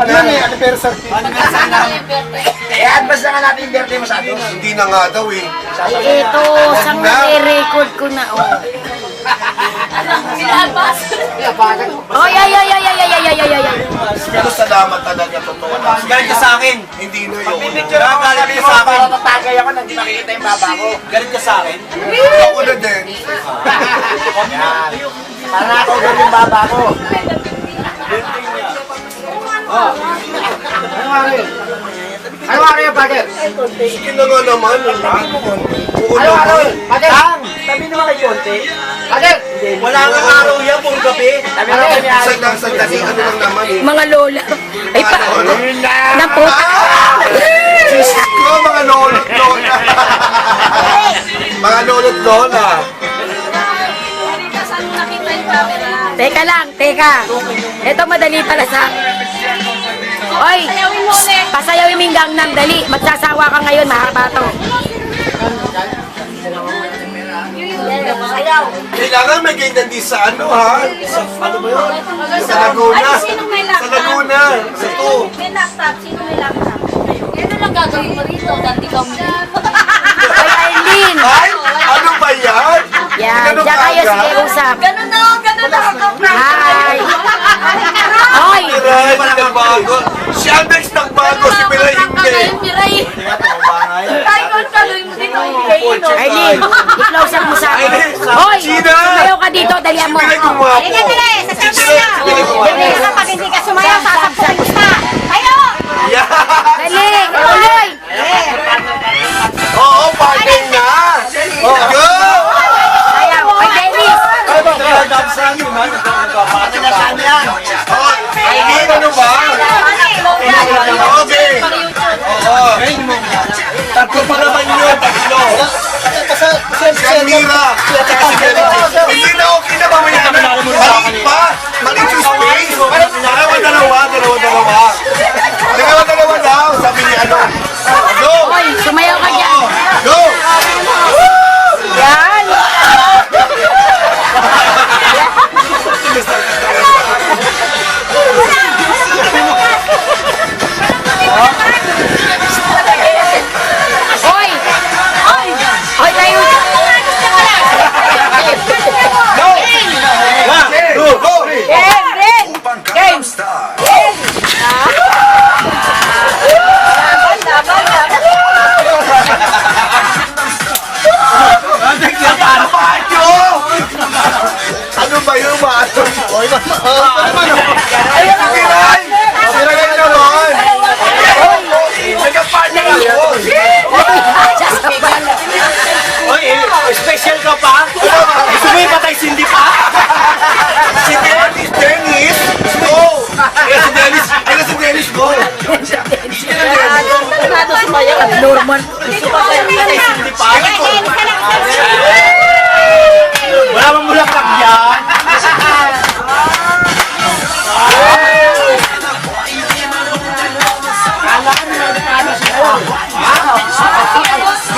Ano may anniversary? advance na nga natin yung birthday masyado. Hindi na nga daw eh. Ito, sang nare-record ko na, oh. Pinabas. Oh, ay. Pero salamat talaga, totoo lang. Galing ka sa akin. Hindi na yun. Pipicture ako, galing ka sa akin. Tatagay ako nang di makikita yung baba ko. Galing ka sa akin. Ako na din. Para ako ganun yung baba ko. Ano araw yung bagay? Sige na nga naman. Oo naman. Bagay! Sabi naman kay Conte. Bagay! Wala kang araw yan, puro gabi. Sabi naman kay Ari. Sandali, ano lang naman eh. Mga lola. Ay, pa. Napo. Diyos ko, mga lolot lola. Mga lolot lola. Saan mo nakita yung camera? Teka lang, teka. Ito madali pala sa... Oy, Sayawin mo ulit. pasayawin mo yung Gangnam Dali. Magsasawa ka ngayon, mahaba to. Sayaw. Kailangan may ganyan din sa ano ha? Ano ba yun? Sa Laguna. Ay, sinong may Sa laptop? Laguna. Sa to. May laptop. Sino may laptop? Ano lang gagawin mo rito? Dati kami. Oy, Arlene. Ay, ano ba yan? Yan, Ganun diyan kayo agad? sige usap. Ganun na, ganun na. Hi. Oy, Miray, nagbago. Si Amex nagbago, si Miray hindi. Miray. Tayo ko kaloy mo dito. Arlene, i-close up mo sa akin. Hoy, Gina! sumayaw ka dito, dalihan mo. Si Miray gumapo. Dali, Kapag hindi ka sumayaw, sasapuin kita. Ayo! Yeah! dali, tuloy. Oo, partner na! Oh, go! Sayaw, oy, Dennis. Oh, Aileen, ano ba? Okay. Oo. Tatlo pa naman yun, tatlo. Si Almira. Hindi na okay na mamaya na. Maliit pa. Maliit yung space. Dalawa daw. Sabi ni ano. Go! Oy, sumayaw ka dyan. Go! Yan. Hoy! Hoy, tayo! Go! Game! Game! Ano ba yung maano? Ayun ang kiray! Kiray naman! Nagka-partner ako! Oy, special ka pa? Gusto mo yung patay Cindy pa? Si Dennis! Go! Si Dennis, go! Norman. Patay Cindy pa? Wala mang bulaklak dyan.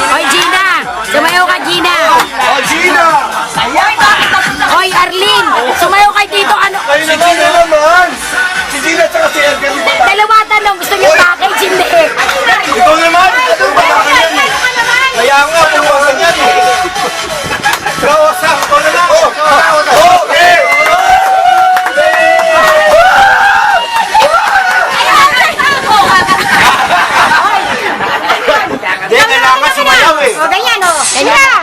Hoy, Gina! Sumayaw ka, Gina! Oh, Gina! Hoy, Arlene! Sumayaw kay Tito, ano? Si Gina naman! Si Gina tsaka si Edgar, di ba? Dalawa tanong, gusto niyo package, hindi. Ikaw naman! Ano ba yan eh? Kaya nga, pumasan yan eh! Kawasan! Ikaw na lang! Okay! Hindi, kailangan sumayaw eh. O, ganyan, o. Ganyan.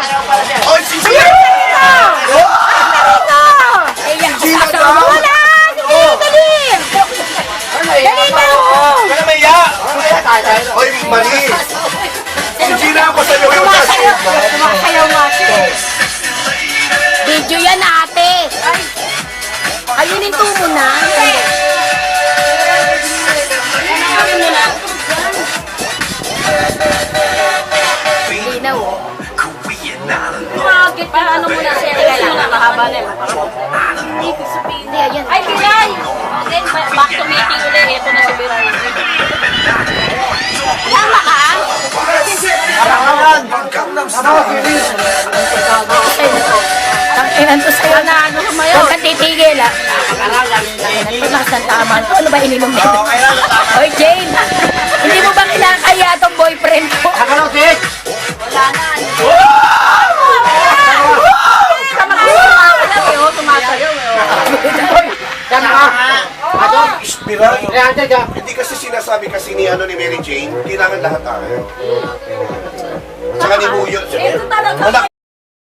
Oh, si Gina! Gina daw! Wala! Sige, dali! Dali na, o! Kaya may iya. Oy, mali! Si Gina ako sa'yo yung kasi! Sumasayaw nga siya. Video yan, ate. Ayunin to muna. Hindi na, o. Para ano muna siya? Teka lang, mahaba na yun. Hindi, ayan. Ay, Biray! Then, back to meeting ulit. Ito na si Biray. Tama ka? Tangina Ito sa'yo na ano kumayo. Huwag kang titigil ah. Nagpalakas ng tama. Ano ba ininom nito? Oy, Jane. Hindi mo ba kinakaya tong boyfriend ko? Nakalotik! Wala na. Tumasayaw eh. Yan na! Adol! Ispira. Ayan, dyan. Hindi kasi sinasabi kasi ni Mary Jane, kailangan lahat tayo. Tsaka ni Muyo. Ito talaga. Wala,